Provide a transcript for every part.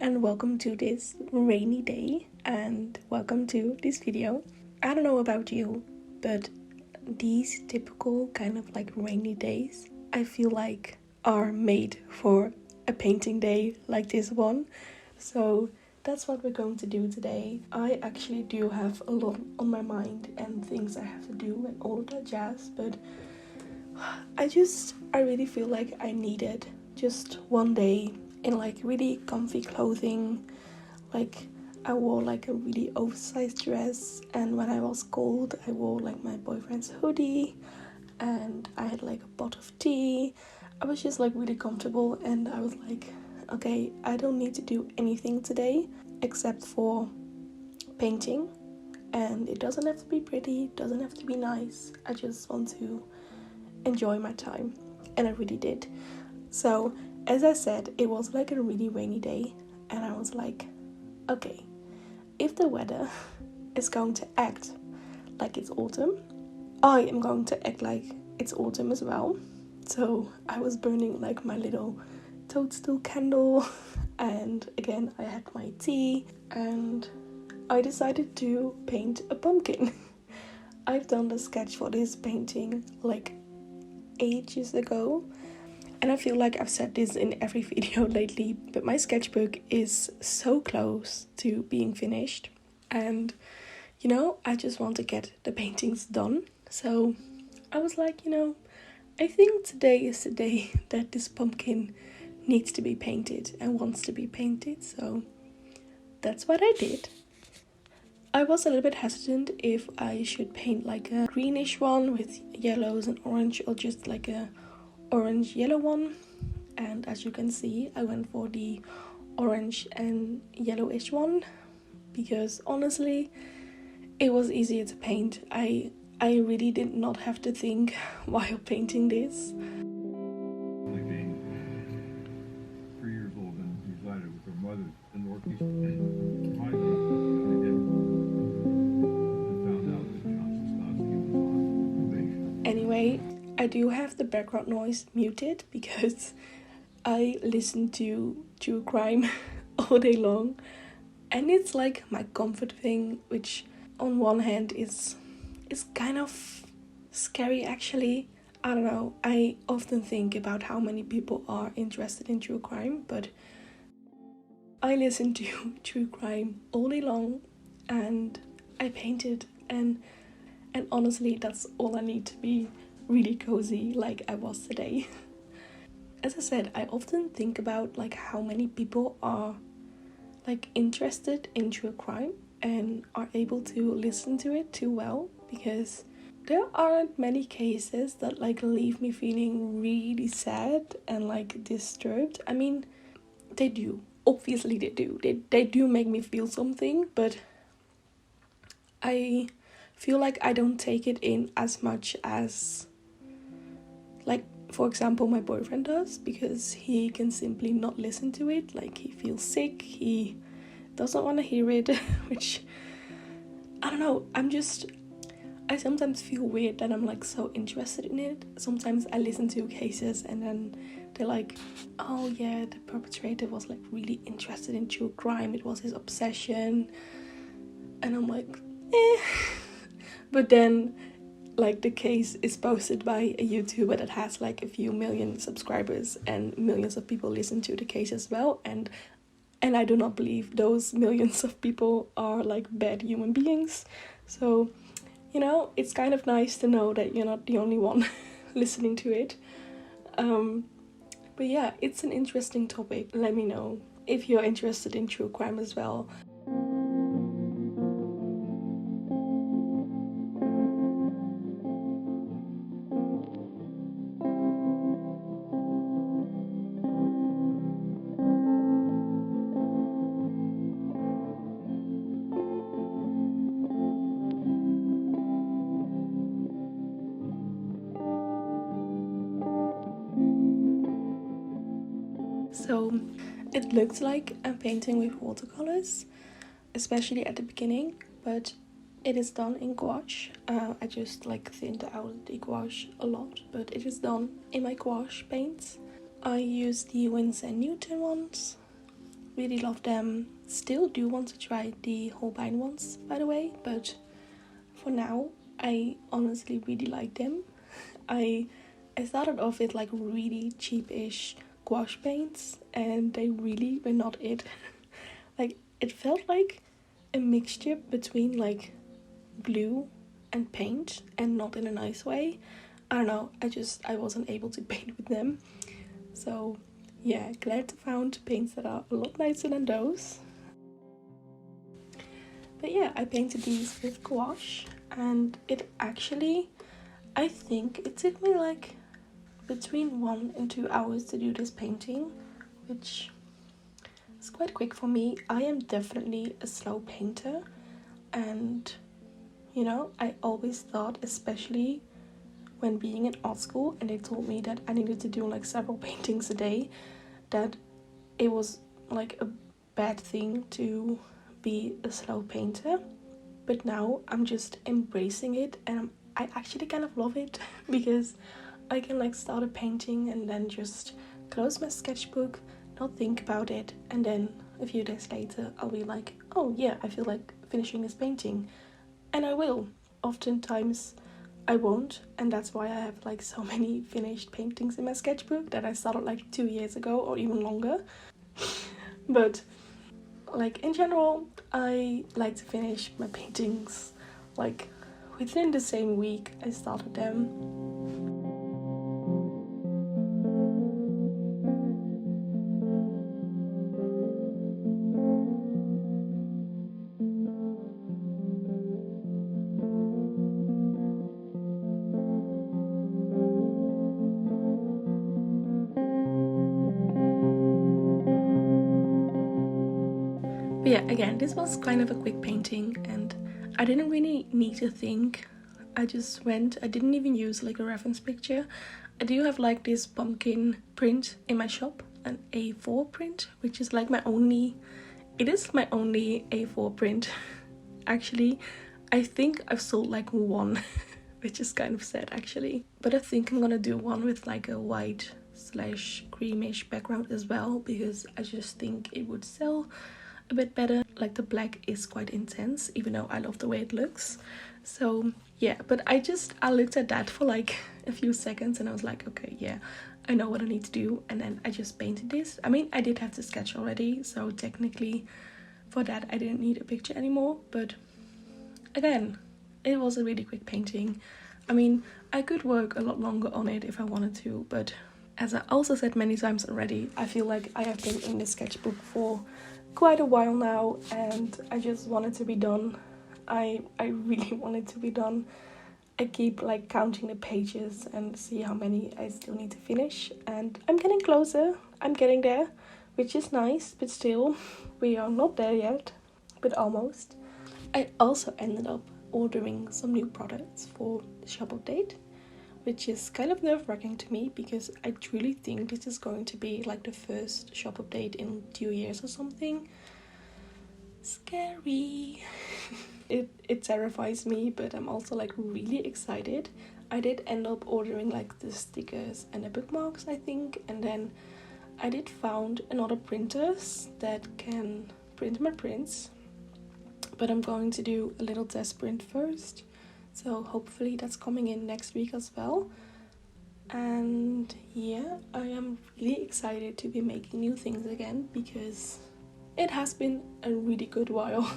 and welcome to this rainy day and welcome to this video. I don't know about you, but these typical kind of like rainy days I feel like are made for a painting day like this one. So that's what we're going to do today. I actually do have a lot on my mind and things I have to do and all of that jazz, but I really feel like I needed just one day in like really comfy clothing. Like I wore like a really oversized dress, and when I was cold I wore like my boyfriend's hoodie, and I had like a pot of tea. I was just like really comfortable, and I was like, okay, I don't need to do anything today except for painting, and it doesn't have to be pretty, it doesn't have to be nice. I just want to enjoy my time, and I really did. So as I said, it was like a really rainy day, and I was like, okay, if the weather is going to act like it's autumn, I am going to act like it's autumn as well. So I was burning like my little toadstool candle, and again I had my tea, and I decided to paint a pumpkin. I've done the sketch for this painting like ages ago, and I feel like I've said this in every video lately, but my sketchbook is so close to being finished, and I just want to get the paintings done. So I was like, I think today is the day that this pumpkin needs to be painted and wants to be painted, so that's what I did. I was a little bit hesitant if I should paint like a greenish one with yellows and orange, or just like a orange yellow one, and as you can see I went for the orange and yellowish one because honestly it was easier to paint. I really did not have to think while painting this. Being 3 years old and resided with her mother in Northeast, and finally I found out that John Sosnowski was on probation. Anyway, I do have the background noise muted because I listen to true crime all day long, and it's like my comfort thing, which on one hand is kind of scary actually. I don't know, I often think about how many people are interested in true crime, but I listen to true crime all day long, and I painted, and honestly that's all I need to be really cozy like I was today. As I said, I often think about like how many people are like interested in true crime and are able to listen to it too well, because there aren't many cases that like leave me feeling really sad and like disturbed. I mean, they do, obviously they do, they do make me feel something, but I feel like I don't take it in as much as, like, for example, my boyfriend does, because he can simply not listen to it. Like, he feels sick, he doesn't want to hear it, which, I don't know, I sometimes feel weird that I'm like so interested in it. Sometimes I listen to cases and then they're like, oh yeah, the perpetrator was like really interested in true crime, it was his obsession, and I'm like, eh. But then like the case is posted by a YouTuber that has like a few million subscribers, and millions of people listen to the case as well, and I do not believe those millions of people are like bad human beings. So it's kind of nice to know that you're not the only one listening to it. But yeah, it's an interesting topic. Let me know if you're interested in true crime as well. So it looks like I'm painting with watercolors, especially at the beginning, but it is done in gouache. I just like thinned out the gouache a lot, but it is done in my gouache paints. I use the Winsor & Newton ones, really love them. Still do want to try the Holbein ones, by the way, but for now, I honestly really like them. I started off with like really cheap-ish gouache paints, and they really were not it. Like, it felt like a mixture between like glue and paint, and not in a nice way. I don't know, I wasn't able to paint with them. So yeah, glad to found paints that are a lot nicer than those. But yeah, I painted these with gouache, and it actually, I think it took me like between 1 and 2 hours to do this painting, which is quite quick for me. I am definitely a slow painter, and you know, I always thought, especially when being in art school and they told me that I needed to do like several paintings a day, that it was like a bad thing to be a slow painter. But now I'm just embracing it, and I actually kind of love it because I can like start a painting and then just close my sketchbook, not think about it, and then a few days later I'll be like, oh yeah, I feel like finishing this painting, and I will. Oftentimes I won't, and that's why I have like so many finished paintings in my sketchbook that I started like 2 years ago or even longer. But like in general, I like to finish my paintings like within the same week I started them. But yeah, again, this was kind of a quick painting, and I didn't really need to think. I just went, I didn't even use like a reference picture. I do have like this pumpkin print in my shop, an A4 print, which is like it is my only A4 print. Actually, I think I've sold like one, which is kind of sad actually. But I think I'm gonna do one with like a white / creamish background as well, because I just think it would sell a bit better. Like the black is quite intense, even though I love the way it looks. So yeah, but I looked at that for like a few seconds and I was like, okay, yeah, I know what I need to do. And then I just painted this. I mean, I did have the sketch already, so technically for that I didn't need a picture anymore. But again, it was a really quick painting. I mean, I could work a lot longer on it if I wanted to, but as I also said many times already, I feel like I have been in this sketchbook for quite a while now, and I just want it to be done. I really want it to be done. I keep like counting the pages and see how many I still need to finish, and I'm getting closer. I'm getting there, which is nice, but still, we are not there yet, but almost. I also ended up ordering some new products for the shop update, which is kind of nerve-wracking to me because I truly think this is going to be like the first shop update in 2 years or something. Scary. It terrifies me, but I'm also like really excited. I did end up ordering like the stickers and the bookmarks, I think, and then I did found another printers that can print my prints, but I'm going to do a little test print first. So hopefully that's coming in next week as well. And yeah, I am really excited to be making new things again because it has been a really good while.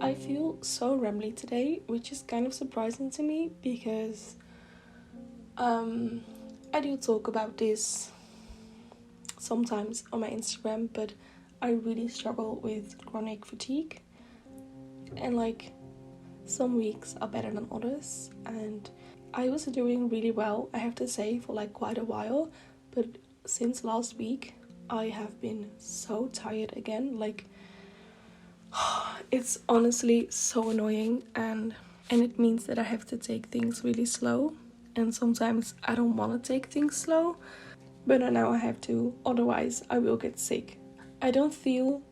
I feel so rambly today, which is kind of surprising to me because I do talk about this sometimes on my Instagram, but I really struggle with chronic fatigue, and like some weeks are better than others, and I was doing really well, I have to say, for like quite a while, but since last week I have been so tired again. Like it's honestly so annoying, and it means that I have to take things really slow. and sometimes I don't want to take things slow, but now I have to, otherwise I will get sick. I don't feel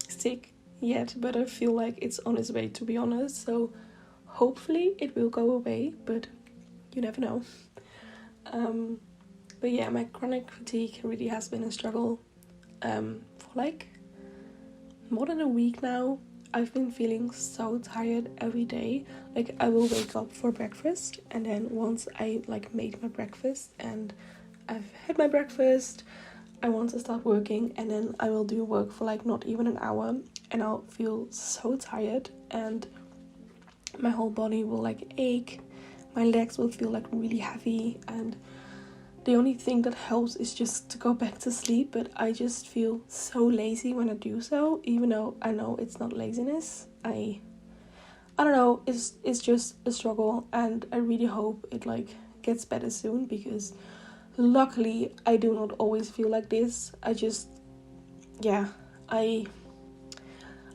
sick yet, but I feel like it's on its way, to be honest, so hopefully it will go away, but you never know. But yeah, my chronic fatigue really has been a struggle for like more than a week now. I've been feeling so tired every day. Like, I will wake up for breakfast, and then once I like made my breakfast and I've had my breakfast, I want to start working, and then I will do work for like not even an hour, and I'll feel so tired, and my whole body will like ache, my legs will feel like really heavy, and the only thing that helps is just to go back to sleep, but I just feel so lazy when I do so, even though I know it's not laziness. I don't know, it's just a struggle, and I really hope it like gets better soon, because luckily I do not always feel like this. I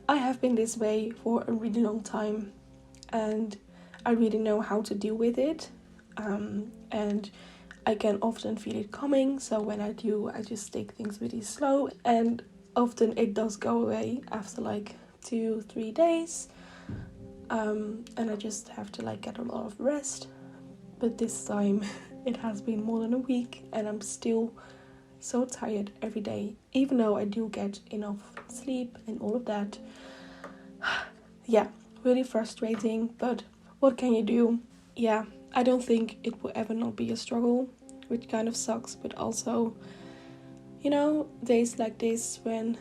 have been this way for a really long time, and I really know how to deal with it, and I can often feel it coming, so when I do, I just take things really slow, and often it does go away after like 2-3 days, and I just have to like get a lot of rest. But this time it has been more than a week, and I'm still so tired every day, even though I do get enough sleep and all of that. Yeah, really frustrating, but what can you do? Yeah, I don't think it will ever not be a struggle, which kind of sucks, but also, you know, days like this when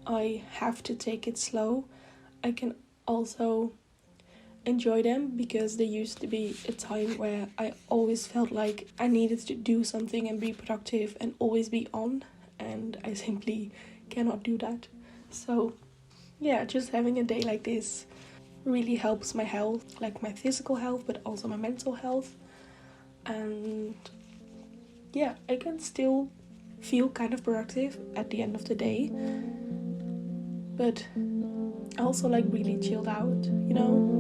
I have to take it slow, I can also enjoy them, because there used to be a time where I always felt like I needed to do something and be productive and always be on, and I simply cannot do that. So yeah, just having a day like this really helps my health, like my physical health, but also my mental health. And yeah, I can still feel kind of productive at the end of the day, but also like really chilled out, you know?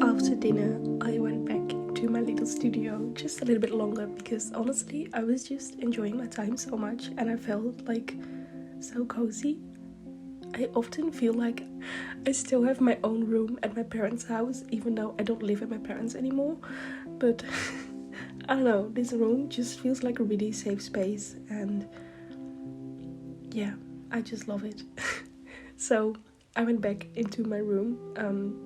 After dinner, I went back to my little studio just a little bit longer, because honestly, I was just enjoying my time so much, and I felt like so cozy. I often feel like I still have my own room at my parents' house, even though I don't live with my parents anymore. But I don't know, this room just feels like a really safe space, and yeah, I just love it. So I went back into my room.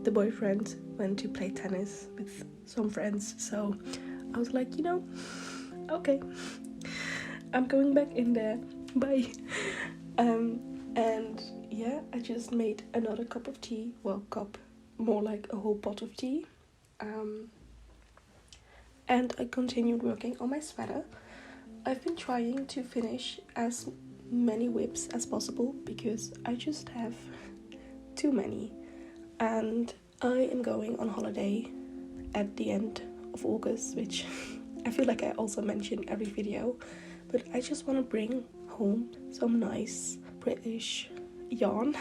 The boyfriend went to play tennis with some friends, so I was like, okay, I'm going back in there. Bye. And yeah, I just made another cup of tea. Well, cup, more like a whole pot of tea. And I continued working on my sweater. I've been trying to finish as many whips as possible, because I just have too many, and I am going on holiday at the end of August, which I feel like I also mention every video, but I just want to bring home some nice British yarn.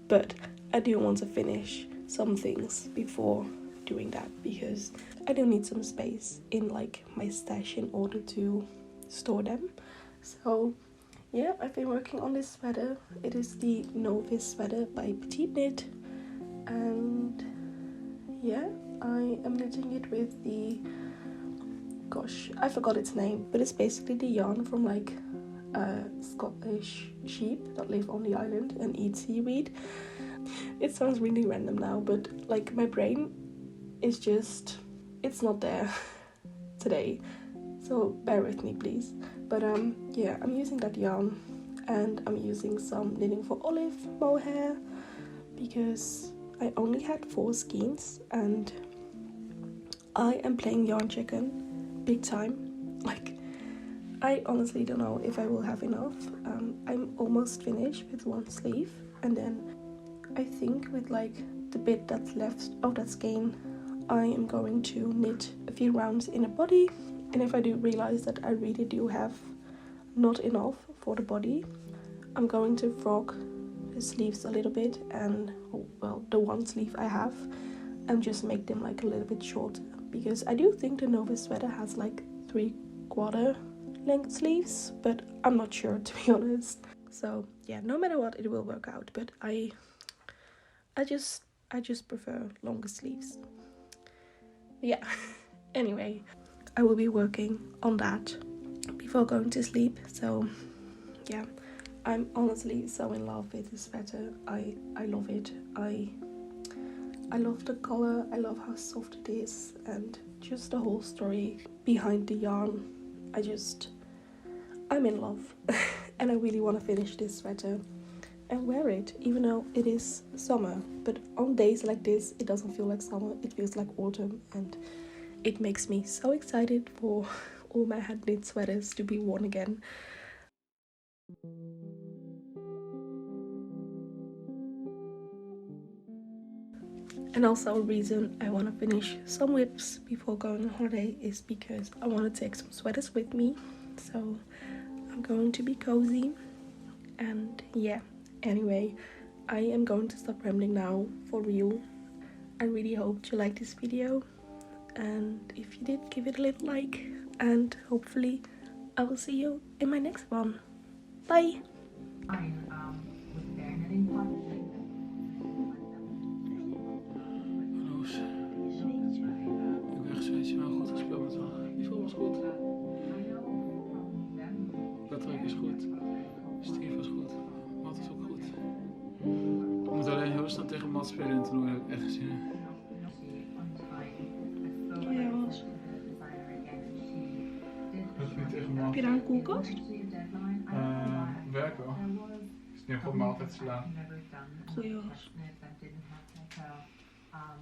But I do want to finish some things before doing that, because I do need some space in like my stash in order to store them. So yeah, I've been working on this sweater. It is the Novice sweater by Petite Knit. And yeah, I am knitting it with the, gosh, I forgot its name, but it's basically the yarn from like Scottish sheep that live on the island and eat seaweed. It sounds really random now, but like my brain is just, it's not there today, so bear with me please. But yeah, I'm using that yarn, and I'm using some Knitting for Olive mohair because I only had 4 skeins and I am playing yarn chicken big time. Like, I honestly don't know if I will have enough. I'm almost finished with 1 sleeve, and then I think with like the bit that's left of that skein, I am going to knit a few rounds in a body. And if I do realize that I really do have not enough for the body, I'm going to frog the sleeves a little bit, and well, the 1 sleeve I have, and just make them like a little bit shorter, because I do think the Nova sweater has like 3/4 length sleeves, but I'm not sure, to be honest. So yeah, no matter what, it will work out, but I just prefer longer sleeves. Yeah. Anyway, I will be working on that before going to sleep. So yeah, I'm honestly so in love with this sweater. I love it. I love the color, I love how soft it is, and just the whole story behind the yarn. I'm in love. And I really want to finish this sweater and wear it, even though it is summer. But on days like this, it doesn't feel like summer, it feels like autumn, and it makes me so excited for all my hand knit sweaters to be worn again. And also a reason I want to finish some whips before going on holiday is because I want to take some sweaters with me. So I'm going to be cozy. And yeah, anyway, I am going to stop rambling now for real. I really hope you liked this video, and if you did, give it a little like, and hopefully I will see you in my next one. Bye! Roos, ik heb echt zoiets wel goed gespeeld toch? Die film was goed. Patrick is goed. Steve was goed. Matt is ook goed. Ik moet alleen heel snel tegen Matt spelen in het toernooi, heb ik echt gezien. Ja, was. Wat vind je tegen Matt? Heb je daar een koelkast? Werk wel. Ik is nu gewoon maaltijd slaan. Goeie was. Ah.